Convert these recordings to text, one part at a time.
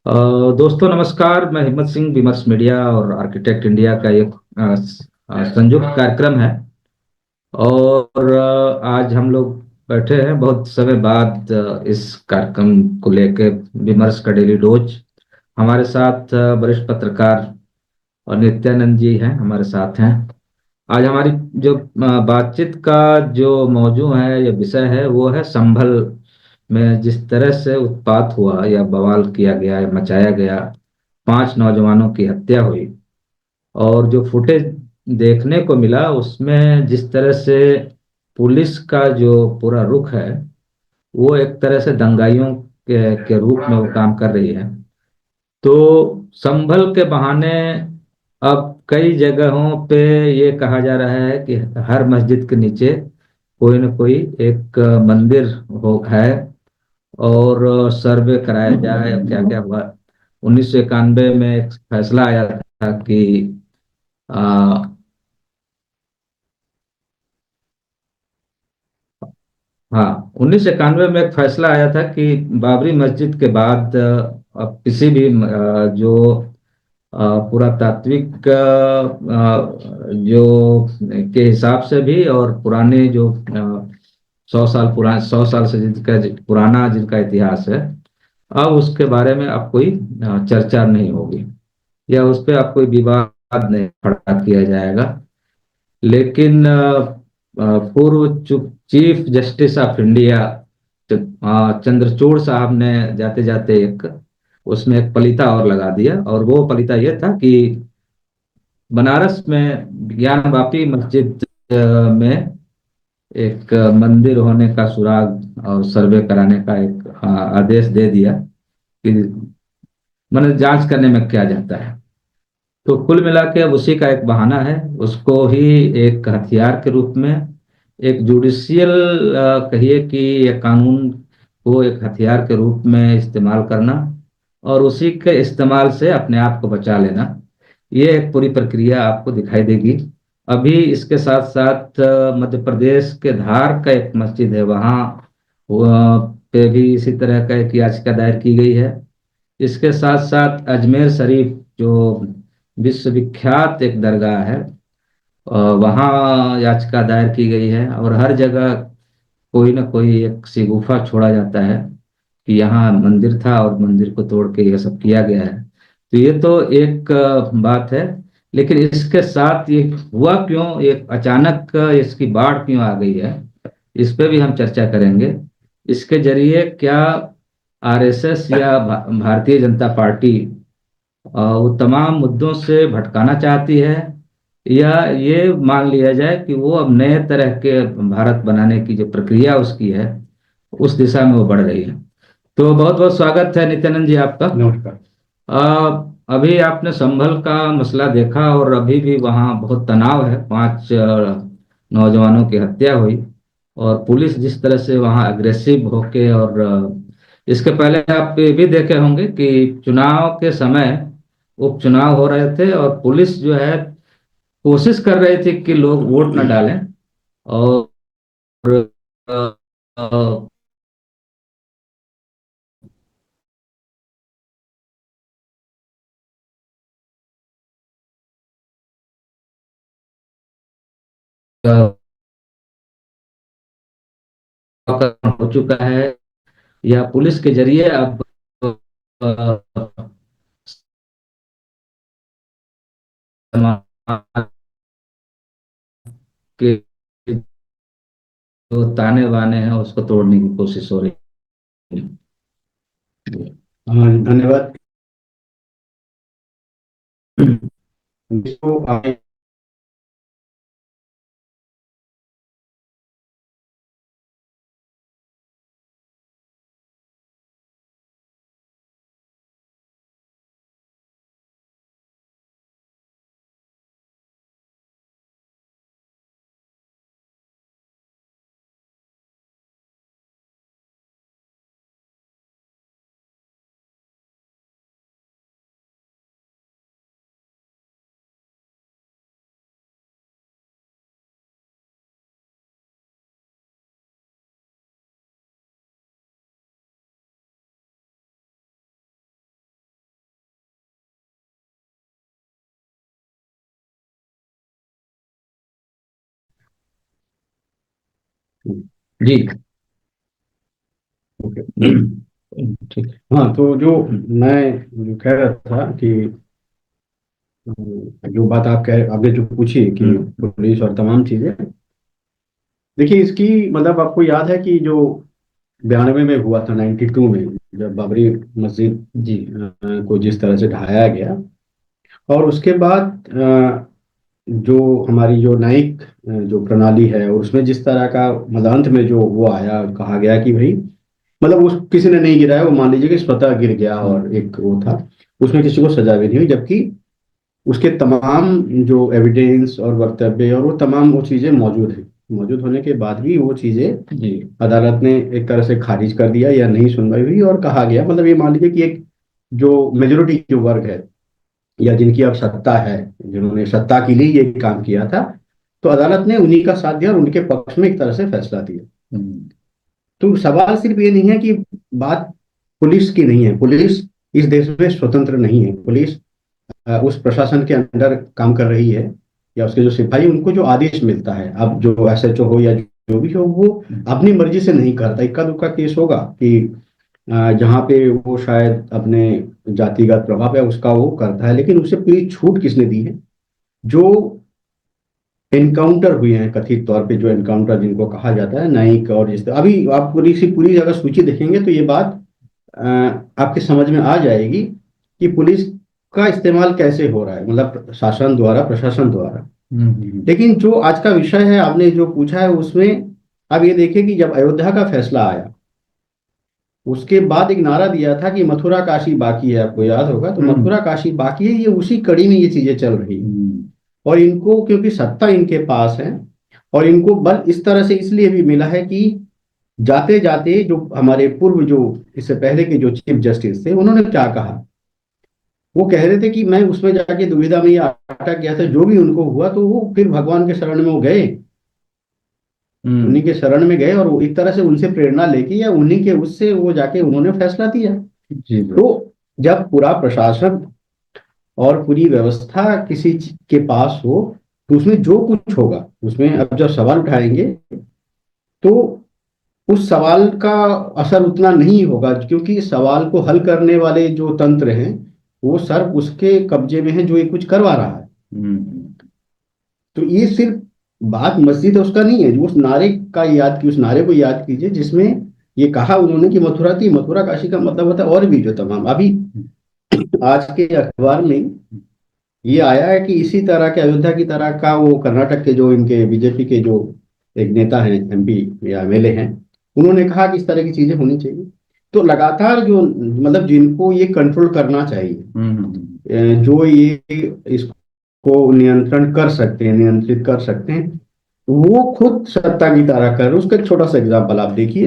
दोस्तों नमस्कार। मैं हिम्मत सिंह, विमर्श मीडिया और आर्किटेक्ट इंडिया का एक संयुक्त कार्यक्रम है। और आज हम लोग बैठे हैं बहुत समय बाद इस कार्यक्रम को लेकर, विमर्श का डेली डोज। हमारे साथ वरिष्ठ पत्रकार और नित्यानंद जी हैं, हमारे साथ हैं। आज हमारी जो बातचीत का जो मौजू है या विषय है, वो है संभल में जिस तरह से उत्पात हुआ या बवाल किया गया या मचाया गया, 5 नौजवानों की हत्या हुई। और जो फुटेज देखने को मिला उसमें जिस तरह से पुलिस का जो पूरा रुख है, वो एक तरह से दंगाइयों के रूप में वो काम कर रही है। तो संभल के बहाने अब कई जगहों पे ये कहा जा रहा है कि हर मस्जिद के नीचे कोई न कोई एक मंदिर हो है। और सर्वे कराया जाए, क्या क्या हुआ। 1991 में एक फैसला आया था कि आ, हाँ, 1991 में एक फैसला आया था कि बाबरी मस्जिद के बाद अब किसी भी जो पुरातात्विक जो के हिसाब से भी, और पुराने जो 100 साल पुराना, 100 साल से जिनका पुराना जिनका इतिहास है, अब उसके बारे में अब कोई चर्चा नहीं होगी या उस पर अब कोई विवाद नहीं खड़ा किया जाएगा। लेकिन पूर्व chief justice of India Chandrachud साहब ने जाते जाते एक उसमें एक पलीता और लगा दिया, और वो पलीता ये था कि बनारस में ज्ञान वापी मस्जिद में एक मंदिर होने का सुराग और सर्वे कराने का एक आदेश दे दिया कि मैंने जांच करने में क्या जाता है। तो कुल मिला के अब उसी का एक बहाना है, उसको ही एक हथियार के रूप में, एक जुडिशियल कहिए कि एक कानून को एक हथियार के रूप में इस्तेमाल करना, और उसी के इस्तेमाल से अपने आप को बचा लेना। ये एक पूरी प्रक्रिया आपको दिखाई देगी। अभी इसके साथ साथ मध्य प्रदेश के धार का एक मस्जिद है, वहाँ पे भी इसी तरह का एक याचिका दायर की गई है। इसके साथ साथ अजमेर शरीफ जो विश्वविख्यात एक दरगाह है, वहाँ याचिका दायर की गई है। और हर जगह कोई ना कोई एक शिगुफा छोड़ा जाता है कि यहाँ मंदिर था और मंदिर को तोड़ के ये सब किया गया है। तो ये तो एक बात है। लेकिन इसके साथ ये हुआ क्यों, एक अचानक इसकी बाढ़ क्यों आ गई है, इस पे भी हम चर्चा करेंगे। इसके जरिए क्या आरएसएस या भारतीय जनता पार्टी वो तमाम मुद्दों से भटकाना चाहती है, या ये मान लिया जाए कि वो अब नए तरह के भारत बनाने की जो प्रक्रिया उसकी है, उस दिशा में वो बढ़ रही है। तो बहुत बहुत स्वागत है नित्यानंद जी आपका। नमस्कार। अभी आपने संभल का मसला देखा, और अभी भी वहाँ बहुत तनाव है। 5 नौजवानों की हत्या हुई, और पुलिस जिस तरह से वहाँ अग्रेसिव होके, और इसके पहले आप ये भी देखे होंगे कि चुनाव के समय उपचुनाव हो रहे थे, और पुलिस जो है कोशिश कर रही थी कि लोग वोट न डालें। और अ, अ, हो चुका है, या पुलिस के जरिए अब अ, समाज के जो ताने बाने हैं उसको तोड़ने की कोशिश हो रही है। हाँ, धन्यवाद। विश्व जी ओके। जी ठीक है। हाँ, तो जो मैं जो कह रहा था कि जो बात आपने जो पूछी कि हम्म पुलिस और तमाम चीजें, देखिए इसकी मतलब आपको याद है कि जो 92 में हुआ था, 92 में, जब बाबरी मस्जिद जी को जिस तरह से ढहाया गया, और उसके बाद जो हमारी जो न्यायिक जो प्रणाली है, और उसमें जिस तरह का मतलब अंत में जो वो आया, कहा गया कि भाई मतलब उस किसी ने नहीं गिराया, वो मान लीजिए कि स्वतः गिर गया, और हम्म एक वो था, उसमें किसी को सजा भी नहीं हुई, जबकि उसके तमाम जो एविडेंस और वक्तव्य और वो तमाम वो चीजें मौजूद है, मौजूद होने के बाद भी वो चीजें जी अदालत ने एक तरह से खारिज कर दिया या नहीं सुनवाई हुई, और कहा गया मतलब ये मान लीजिए कि एक जो मेजोरिटी जो वर्ग है या जिनकी अब सत्ता है, जिन्होंने सत्ता के लिए ये काम किया था, तो अदालत ने उन्हीं का साथ दिया और उनके पक्ष में एक तरह से फैसला दिया। हम्म तो सवाल सिर्फ ये नहीं है कि बात पुलिस की नहीं है, पुलिस इस देश में स्वतंत्र नहीं है, पुलिस उस प्रशासन के अंडर काम कर रही है, या उसके जो सिपाही, उनको जो आदेश मिलता है, अब जो एसएचओ हो या जो भी हो, वो अपनी मर्जी से नहीं करता। इक्का दुक्का केस होगा कि जहाँ पे वो शायद अपने जातिगत प्रभाव है उसका वो करता है, लेकिन उसे पूरी छूट किसने दी है? जो एनकाउंटर हुए हैं, कथित तौर पे जो एनकाउंटर जिनको कहा जाता है न्यायिक, और जिस तरह अभी आप पूरी अगर सूची देखेंगे तो ये बात अ, आपके समझ में आ जाएगी कि पुलिस का इस्तेमाल कैसे हो रहा है, मतलब शासन द्वारा, प्रशासन द्वारा। लेकिन जो आज का विषय है, आपने जो पूछा है उसमें, अब ये देखिए कि जब अयोध्या का फैसला आया, उसके बाद एक नारा दिया था कि मथुरा काशी बाकी है, आपको याद होगा, तो हम्म मथुरा काशी बाकी है, ये उसी कड़ी में ये चीजें चल रही हैं। हम्म और इनको क्योंकि सत्ता इनके पास है, और इनको बल इस तरह से इसलिए भी मिला है कि जाते जाते जो हमारे पूर्व जो इससे पहले के जो चीफ जस्टिस थे, उन्होंने क्या कहा, वो कह रहे थे कि मैं उसमें जाके दुविधा में ये अटक गया था, जो भी उनको हुआ तो वो फिर भगवान के शरण में वो गए, हम्म उन्हीं के शरण में गए, और वो एक तरह से उनसे प्रेरणा लेके या उन्हीं के उससे वो जाके उन्होंने फैसला दिया। जी तो जब पूरा प्रशासन और पूरी व्यवस्था किसी के पास हो, तो उसमें जो कुछ होगा, उसमें अब जब सवाल उठाएंगे, तो उस सवाल का असर उतना नहीं होगा, क्योंकि सवाल को हल करने वाले जो तंत्र हैं, वो सर उसके कब्जे में है जो ये कुछ करवा रहा है। हम्म तो ये सिर्फ बात मस्जिद है उसका नहीं है, जो उस नारे का याद की, उस नारे को याद कीजिए जिसमें ये कहा उन्होंने कि मथुरा थी, मथुरा काशी का मतलब होता है और भी जो तमाम अभी आज के अखबार में ये आया है कि इसी तरह के अयोध्या की तरह का वो कर्नाटक के जो इनके बीजेपी के जो एक नेता हैं, एमपी या एमएलए हैं, उन्होंने कहा कि इस तरह की चीजें होनी चाहिए। तो लगातार जो मतलब जिनको ये कंट्रोल करना चाहिए, जो ये इसको नियंत्रण कर सकते हैं, नियंत्रित कर सकते हैं, वो खुद सत्ता की तरह कर रहे हैं। उसका एक छोटा सा एग्जाम्पल आप देखिए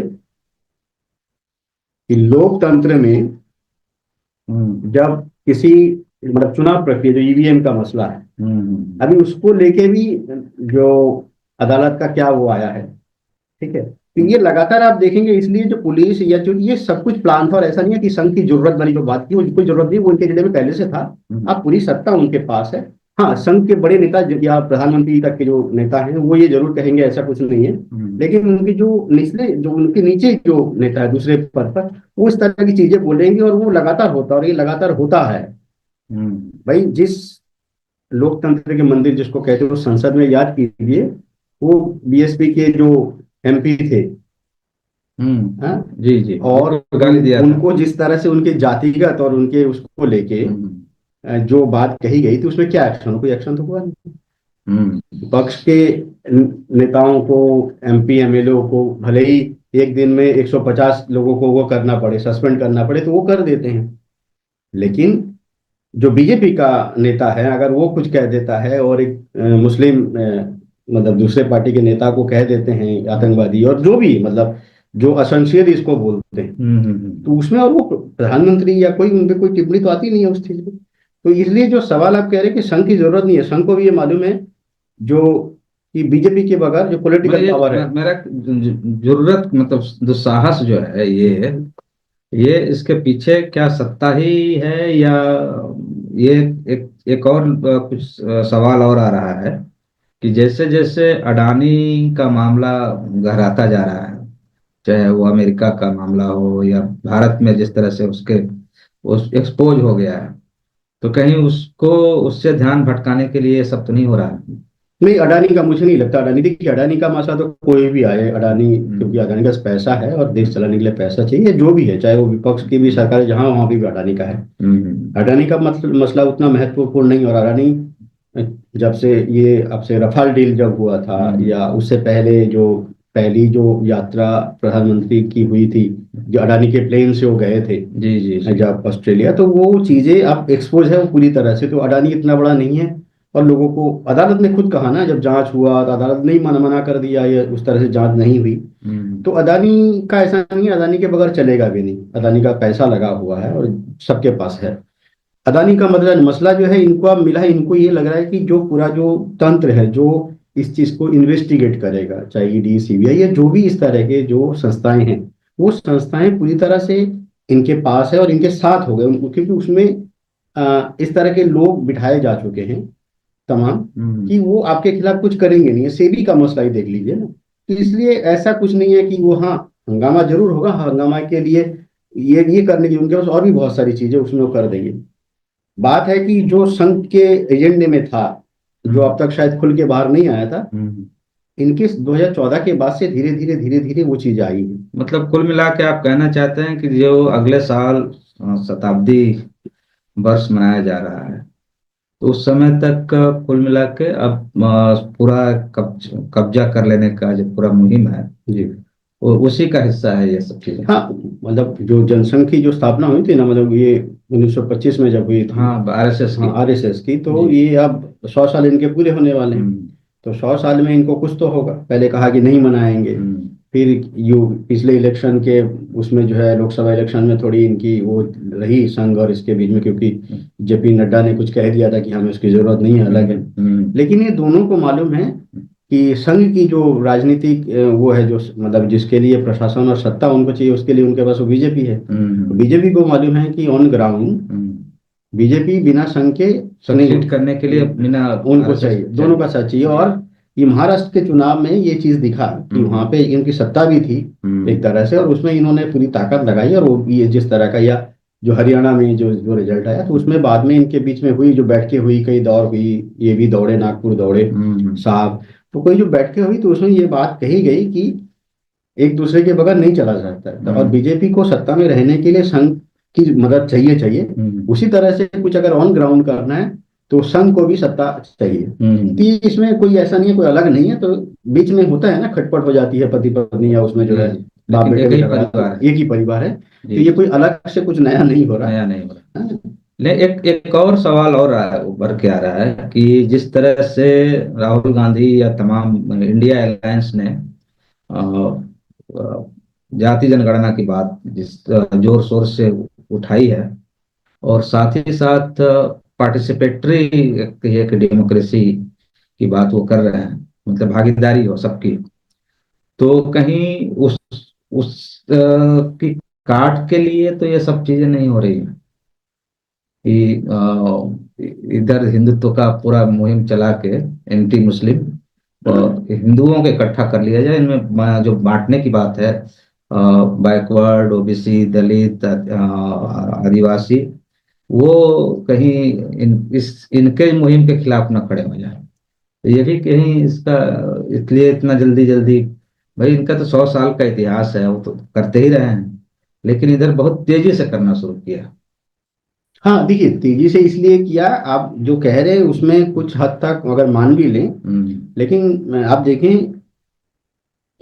कि लोकतंत्र में जब किसी मतलब चुनाव प्रक्रिया जो ईवीएम का मसला है, अभी उसको लेके भी जो अदालत का क्या वो आया है, ठीक है, तो ये लगातार आप देखेंगे, इसलिए जो पुलिस या जो ये सब कुछ प्लान था, और ऐसा नहीं है कि संघ की जरूरत वाली जो बात की, वो कोई जरूरत नहीं, वो उनके जिले में पहले से था। अब पूरी सत्ता उनके पास है। हाँ, संघ के बड़े नेता या प्रधानमंत्री तक के जो नेता हैं वो ये जरूर कहेंगे ऐसा कुछ नहीं है, लेकिन उनके जो निचले जो उनके नीचे जो नेता है दूसरे पद पर, वो इस तरह की चीजें बोलेंगे, और वो लगातार होता है, और ये लगातार होता है। भाई, जिस लोकतंत्र के मंदिर जिसको कहते हो संसद में, याद कीजिए, वो बीएसपी के जो एमपी थे, हाँ, जी जी और बिल्कुल गाली दिया था। उनको जिस तरह से उनके जातिगत और उनके उसको लेके हम्म जो बात कही गई थी, उसमें क्या एक्शन, कोई एक्शन तो हुआ नहीं। हम्म विपक्ष के नेताओं को, एमपी एमएलए को भले ही एक दिन में 150 लोगों को वो करना पड़े, सस्पेंड करना पड़े, तो वो कर देते हैं, लेकिन जो बीजेपी का नेता है, अगर वो कुछ कह देता है और एक मुस्लिम मतलब दूसरे पार्टी के नेता को कह देते हैं आतंकवादी, और जो भी मतलब जो असंशयद इसको बोलते हैं, तो उसमें और वो प्रधानमंत्री या कोई उन पे कोई टिप्पणी तो आती नहीं है उस चीज पे। तो इसलिए जो सवाल आप कह रहे हैं कि संघ की जरूरत नहीं है, संघ को भी ये मालूम है जो कि बीजेपी के बगैर जो मैं पॉलिटिकल ये पावर है। मेरा जरूरत मतलब दुस्साहस जो है ये इसके पीछे क्या सत्ता ही है, या ये एक एक और कुछ सवाल और आ रहा है कि जैसे जैसे अडानी का मामला गहराता जा रहा है, चाहे वो अमेरिका का मामला हो या भारत में जिस तरह से उसके उस एक्सपोज हो गया है, तो कहीं उसको उससे ध्यान भटकाने के लिए ये सब तो नहीं हो रहा है। नहीं, अडानी का मुझे नहीं लगता। अडानी, देखिए, अडानी का मसला तो कोई भी आए, अडानी, क्योंकि अडानी का पैसा है और देश चलाने के लिए पैसा चाहिए, जो भी है, चाहे वो विपक्ष की भी सरकार है जहां, वहां भी अडानी का है। अडानी का मसला उतना महत्वपूर्ण नहीं। और अडानी जब से ये, अब से रफाल डील जब हुआ था, या उससे पहले जो पहली जो यात्रा प्रधानमंत्री की हुई थी, जो अडानी के प्लेन से वो गए थे जी जी जी। जब ऑस्ट्रेलिया, तो वो चीजें अब एक्सपोज है वो पूरी तरह से। तो अडानी इतना बड़ा नहीं है। और लोगों को अदालत ने खुद कहा ना, जब जांच हुआ तो अदालत ने ही मना मना कर दिया, ये उस तरह से जांच नहीं हुई। तो अदानी का ऐसा नहीं है, अदानी के बगैर चलेगा भी नहीं। अदानी का पैसा लगा हुआ है और सबके पास है। अदानी का मतलब मसला जो है, इनको अब मिला है, इनको ये लग रहा है कि जो पूरा जो तंत्र है, जो इस चीज को इन्वेस्टिगेट करेगा, चाहे ईडी, सीबीआई या जो भी इस तरह के जो संस्थाएं हैं, वो संस्थाएं पूरी तरह से इनके पास है और इनके साथ हो गए उनको, क्योंकि उसमें इस तरह के लोग बिठाए जा चुके हैं तमाम, कि वो आपके खिलाफ कुछ करेंगे नहीं। सेबी का मसला ही देख लीजिए ना। तो इसलिए ऐसा कुछ नहीं है कि वो, हाँ, हंगामा जरूर होगा, हंगामा के लिए ये करने की उनके पास और भी बहुत सारी चीजें उसमें वो कर देंगे। बात है कि जो संघ के एजेंडे में था, जो अब तक शायद खुल के बाहर नहीं आया था, इनके 2014 के बाद से धीरे धीरे वो चीज आई है। मतलब कुल मिला के आप कहना चाहते हैं कि जो अगले साल शताब्दी वर्ष मनाया जा रहा है, तो उस समय तक कुल मिला के अब पूरा कब्जा कर लेने का जो पूरा मुहिम है, जी, वो उसी का हिस्सा है ये सब चीजें। हाँ, मतलब जो जनसंघ की जो स्थापना हुई थी ना, मतलब ये 1925 में जब हुई थी, हाँ, आरएसएस की। हाँ, आरएसएस की, तो जी। ये अब 100 साल इनके पूरे होने वाले हैं। तो 100 साल में इनको कुछ तो होगा। पहले कहा कि नहीं मनाएंगे, फिर यू पिछले इलेक्शन के उसमें जो है, लोकसभा इलेक्शन में थोड़ी इनकी वो रही संघ और इसके बीच में, क्योंकि जेपी नड्डा ने कुछ कह दिया था कि हमें उसकी जरूरत नहीं है, अलग है। लेकिन ये दोनों को मालूम है कि संघ की जो राजनीतिक वो है, जो मतलब जिसके लिए प्रशासन और सत्ता उनको चाहिए, उसके लिए उनके पास वो बीजेपी है। बीजेपी को मालूम है कि ऑन ग्राउंड बीजेपी बिना संघ के सक्सीड करने के लिए बिना उनको चाहिए, दोनों का साथ चाहिए। और ये महाराष्ट्र के चुनाव में ये चीज दिखा कि वहां पे इनकी सत्ता भी थी एक तरह से, और उसमें इन्होंने पूरी ताकत लगाई। और वो ये जिस तरह का, या जो हरियाणा में जो जो रिजल्ट आया, तो उसमें बाद में इनके बीच में हुई जो बैठकें हुई, कई दौर हुई, ये भी दौड़े, नागपुर दौड़े साहब, तो कोई जो बैठकें हुई, तो उसमें ये बात कही गई कि एक दूसरे के बगैर नहीं चला जाता है, और बीजेपी को सत्ता में रहने के लिए संघ की मदद चाहिए। उसी तरह से कुछ अगर ऑन ग्राउंड करना है, तो संघ को भी सत्ता चाहिए। तो इसमें कोई ऐसा नहीं है, कोई अलग नहीं है। तो बीच में होता है ना, खटपट हो जाती है पति पत्नी, या उसमें जो है बाप बेटे में झगड़ा, एक ही परिवार है। तो ये कोई अलग से कुछ नया नहीं हो रहा, नया नहीं हो रहा। ले एक और सवाल और उभर के आ रहा है कि जिस तरह से राहुल गांधी या तमाम इंडिया अलायंस ने जाति जनगणना की बात जिस जोर शोर से उठाई है, और साथ ही साथ पार्टिसिपेटरी एक डेमोक्रेसी की बात वो कर रहे हैं, मतलब भागीदारी हो सबकी, तो कहीं की काट के लिए तो ये सब चीजें नहीं हो रही है कि इधर हिंदुत्व का पूरा मुहिम चला के एंटी मुस्लिम हिंदुओं को इकट्ठा कर लिया जाए। इनमें जो बांटने की बात है, बैकवर्ड, ओबीसी, दलित, आदिवासी, वो कहीं इनके मुहिम के खिलाफ न खड़े हो जाए। तो ये भी कहीं इसका, इसलिए इतना जल्दी जल्दी, भाई इनका तो 100 साल का इतिहास है, वो तो करते ही रहे हैं, लेकिन इधर बहुत तेजी से करना शुरू किया। हाँ, देखिए, तेजी से इसलिए किया, आप जो कह रहे हैं उसमें कुछ हद तक अगर मान भी लें, लेकिन आप देखें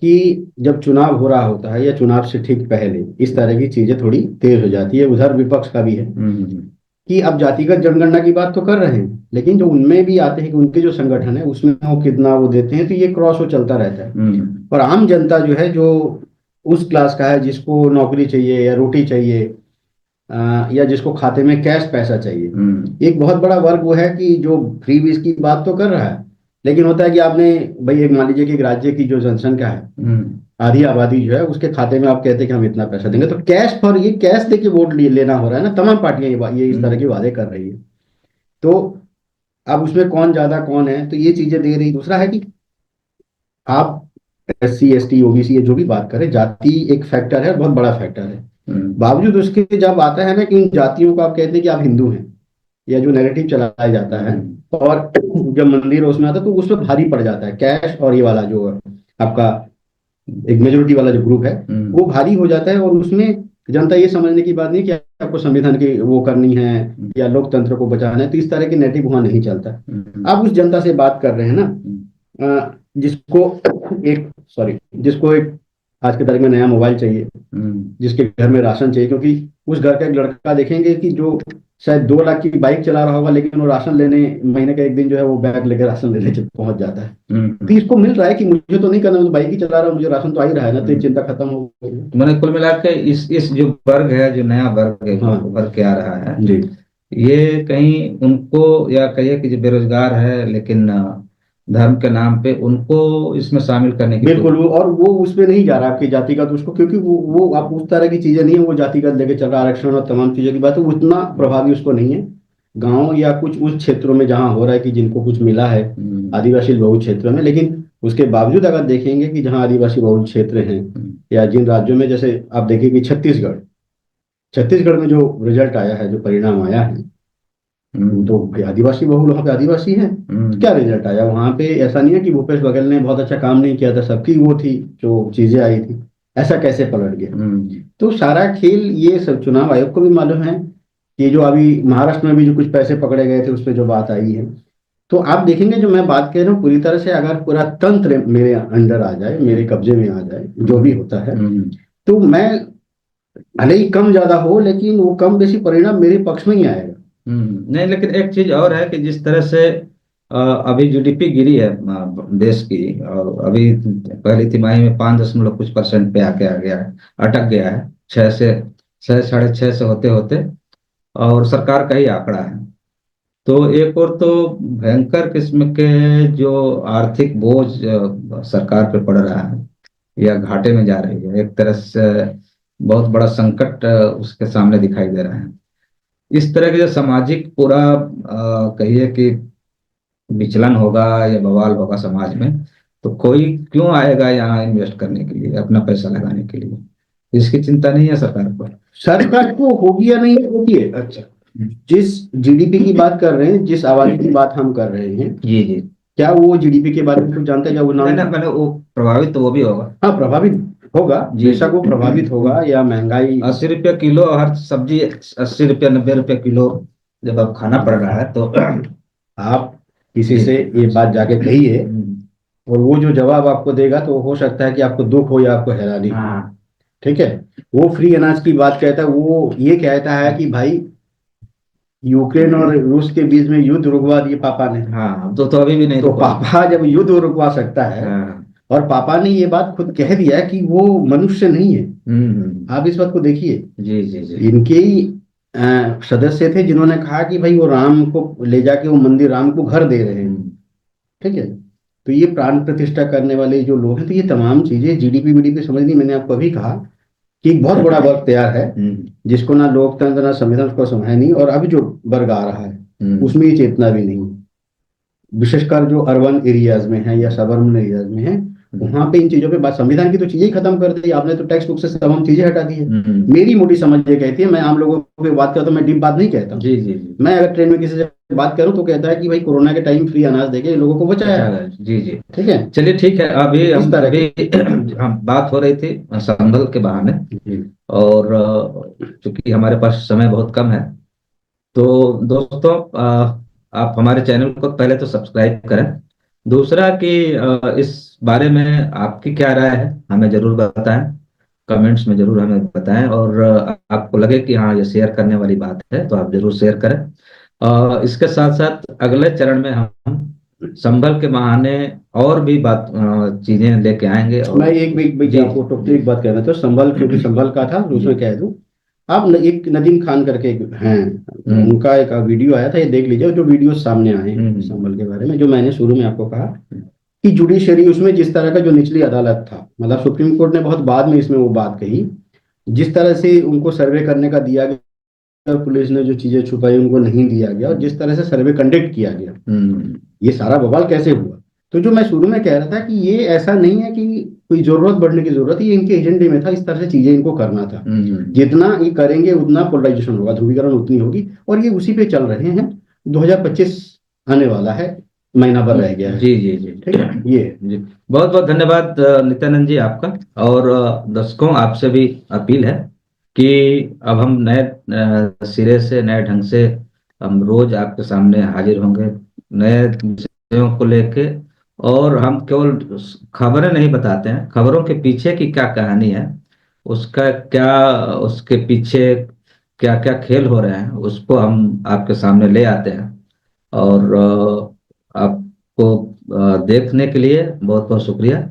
कि जब चुनाव हो रहा होता है, या चुनाव से ठीक पहले, इस तरह की चीजें थोड़ी तेज हो जाती है। उधर विपक्ष का भी है कि अब जातिगत जनगणना की बात तो कर रहे हैं, लेकिन जो उनमें भी आते हैं कि उनके जो संगठन है उसमें वो कितना वो देते हैं, तो ये क्रॉस वो चलता रहता है। और आम जनता जो है, जो उस क्लास का है, जिसको नौकरी चाहिए या रोटी चाहिए, या जिसको खाते में कैश पैसा चाहिए, एक बहुत बड़ा वर्ग वो है कि जो फ्री बीज की बात तो कर रहा है, लेकिन होता है कि आपने, भाई, एक मान लीजिए कि एक राज्य की जो जनसंख्या है, आधी आबादी जो है, उसके खाते में आप कहते हैं कि हम इतना पैसा देंगे, तो कैश फॉर, ये कैश देके वोट लेना हो रहा है ना। तमाम पार्टियां ये इस तरह के वादे कर रही है। तो अब उसमें कौन ज्यादा कौन है, तो ये चीजें दे रही। दूसरा है कि आप SC ST OBC ये जो भी बात करें, जाति एक फैक्टर है, बहुत बड़ा फैक्टर है। बावजूद उसके जब आता है ना कि इन जातियों को आप कहते हैं कि आप हिंदू हैं, या जो नैरेटिव चलाया जाता है, और जब मंदिर उसमें आता है तो उसमें भारी पड़ जाता है। कैश और ये वाला जो आपका एक मेजोरिटी वाला जो ग्रुप है, वो भारी हो जाता है। और उसमें जनता ये समझने की बात नहीं कि आपको संविधान की वो करनी है या लोकतंत्र को बचाना है, तो इस तरह के नेटिव वहां नहीं चलता। आप उस जनता से बात कर रहे हैं ना, जिसको एक सॉरी जिसको एक आज के तारीख में नया मोबाइल चाहिए, जिसके घर में राशन चाहिए, क्योंकि उस घर का एक लड़का देखेंगे कि जो शायद 2 लाख की बाइक चला रहा होगा, लेकिन वो राशन लेने महीने का एक दिन जो है वो बैग लेकर राशन लेने पहुंच जाता है। तो इसको मिल रहा है कि मुझे तो नहीं करना, मैं बाइक ही चला रहा हूँ, मुझे राशन तो आ ही रहा है ना, तो ये चिंता खत्म हो गई। मैंने कुल मिला के इस जो वर्ग है, जो नया वर्ग है, हाँ। उभर के आ रहा है जी। ये कहीं उनको, या कहिए कि जो बेरोजगार है लेकिन धर्म के नाम पे, उनको इसमें शामिल करने की बिल्कुल, और वो उसमें नहीं जा रहा आपकी जातिगत उसको, क्योंकि वो आप उस तरह की चीजें नहीं है, वो जातिगत लेके चल रहा, आरक्षण और तमाम चीजों की बात है, वो उतना प्रभावी उसको नहीं है। गांव या कुछ उस क्षेत्रों में जहां हो रहा है कि जिनको कुछ मिला है आदिवासी बहुल क्षेत्रों में, लेकिन उसके बावजूद अगर देखेंगे कि जहां आदिवासी बहुल क्षेत्र हैं या जिन राज्यों में, जैसे आप देखिए कि छत्तीसगढ़ में जो रिजल्ट आया है, जो परिणाम आया है, तो भाई आदिवासी बहुल वहां पे आदिवासी है। क्या रिजल्ट आया वहां पे? ऐसा नहीं है कि भूपेश बघेल ने बहुत अच्छा काम नहीं किया था, सबकी वो थी जो चीजें आई थी, ऐसा कैसे पलट गया? तो सारा खेल ये सब चुनाव आयोग को भी मालूम है कि जो अभी महाराष्ट्र में भी जो कुछ पैसे पकड़े गए थे, उस पर जो बात आई है, तो आप देखेंगे जो मैं बात कह रहा हूँ, पूरी तरह से अगर पूरा तंत्र मेरे अंडर आ जाए, मेरे कब्जे में आ जाए, जो भी होता है, तो मैं भले ही कम ज्यादा हो, लेकिन वो कम बेसी परिणाम मेरे पक्ष में ही आएगा। नहीं, लेकिन एक चीज और है कि जिस तरह से अभी GDP गिरी है देश की, और अभी पहली तिमाही में 5 दशमलव कुछ % पे आके आ गया है, अटक गया है 6 साढ़े 6 से होते होते, और सरकार का ही आंकड़ा है। तो एक और तो भयंकर किस्म के जो आर्थिक बोझ सरकार पे पड़ रहा है, या घाटे में जा रही है, एक तरह से बहुत बड़ा संकट उसके सामने दिखाई दे रहा है। इस तरह के जो सामाजिक पूरा कहिए कि विचलन होगा या बवाल होगा समाज में, तो कोई क्यों आएगा यहाँ इन्वेस्ट करने के लिए, अपना पैसा लगाने के लिए? इसकी चिंता नहीं है सरकार को? सरकार को होगी या नहीं होगी? अच्छा, जिस GDP की बात कर रहे हैं, जिस आबादी की बात हम कर रहे हैं, जी जी, क्या वो GDP के बारे में कुछ जानते हैं? क्या वो नाम? मैंने वो प्रभावित तो वो भी होगा। हाँ, प्रभावित होगा, बेशक वो प्रभावित होगा, या महंगाई 80 रुपये किलो हर सब्जी, 80 रुपये 90 रुपये किलो जब अब खाना पड़ रहा है, तो आप किसी से ये बात जाके कहिए, और वो जो जवाब आपको देगा, तो हो सकता है कि आपको दुख हो या आपको हैरानी हो। ठीक है, वो फ्री अनाज की बात कहता है, वो ये कहता है कि भाई यूक्रेन और रूस के बीच में युद्ध रुकवा दिए पापा ने। हाँ, तो अभी भी नहीं तो रुका। पापा जब युद्ध रुकवा सकता है, और पापा ने ये बात खुद कह दिया कि वो मनुष्य नहीं है। आप इस बात को देखिए। जी जी जी, इनके ही सदस्य थे जिन्होंने कहा कि भाई वो राम को ले जाके वो मंदिर, राम को घर दे रहे हैं। ठीक है, तो ये प्राण प्रतिष्ठा करने वाले जो लोग हैं, तो ये तमाम चीजें GDP बीडीपी समझनी, मैंने आपको अभी कहा कि एक बहुत बड़ा वर्ग तैयार है, जिसको ना लोकतंत्र ना संविधान को समझ नहीं, और अभी जो वर्ग आ रहा है उसमें ये चेतना भी नहीं, विशेषकर जो अर्बन एरियाज में है या सबर्बन एरियाज में है, वहां पे इन चीजों पे बात, संविधान की तो चीजें ही खत्म कर दी आपने, तो टेक्स्ट बुक से तमाम चीजें हटा दी है। मेरी मोटी समझ ये कहती है, मैं आम लोगों की बात करता हूँ, मैं डीप बात नहीं कहता हूँ। जी जी जी, मैं अगर ट्रेन में किसी से बात करूं तो कहता है कि भाई कोरोना के टाइम फ्री अनाज देके लोगों को बचाया। जी जी, ठीक है, चलिए ठीक है। अभी इस हम तरह हम बात हो रही थी संभल के बहाने, और चूंकि हमारे पास समय बहुत कम है, तो दोस्तों आप हमारे चैनल को पहले तो सब्सक्राइब करें। दूसरा कि इस बारे में आपकी क्या राय है, हमें जरूर बताएं, कमेंट्स में जरूर हमें बताएं, और आपको लगे कि हाँ ये शेयर करने वाली बात है, तो आप जरूर शेयर करें। इसके साथ साथ अगले चरण में हम संभल के बहाने और भी बात चीजें लेके आएंगे। और मैं एक आपको टोकते एक बात कहना, तो संभल, क्योंकि संभल का था, उसमें कह दूं, आप एक नदीम खान करके हैं, उनका एक वीडियो आया था, ये देख लीजिए, जो वीडियो सामने आए हैं संभल के बारे में, जो मैंने शुरू में आपको कहा कि जुडिशरी उसमें जिस तरह का जो निचली अदालत था, मतलब सुप्रीम कोर्ट ने बहुत बाद में इसमें वो बात कही, जिस तरह से उनको सर्वे करने का दिया गया पुलिस ने जो चीजें छुपाई उनको नहीं दिया गया, और जिस तरह से सर्वे कंडक्ट किया गया, ये सारा बवाल कैसे हुआ। तो जो मैं शुरू में कह रहा था कि ये ऐसा नहीं है कि कोई जरूरत बढ़ने की जरूरत है, ये इनके एजेंडे में था, इस तरह से चीजें इनको करना था। जितना ये करेंगे उतना पोलराइजेशन होगा, ध्रुवीकरण उतनी होगी, और ये उसी पे चल रहे हैं। 2025 आने वाला है, महीना भर रह गया है। जी जी जी, ठीक है, ये जी बहुत बहुत धन्यवाद नित्यानंद जी आपका। और दर्शकों आपसे भी अपील है कि अब हम नए सिरे से, नए ढंग से हम रोज आपके सामने हाजिर होंगे नए विषयों को लेके। और हम केवल खबरें नहीं बताते हैं, खबरों के पीछे की क्या कहानी है, उसका क्या, उसके पीछे क्या क्या खेल हो रहे हैं, उसको हम आपके सामने ले आते हैं। और आपको देखने के लिए बहुत बहुत शुक्रिया।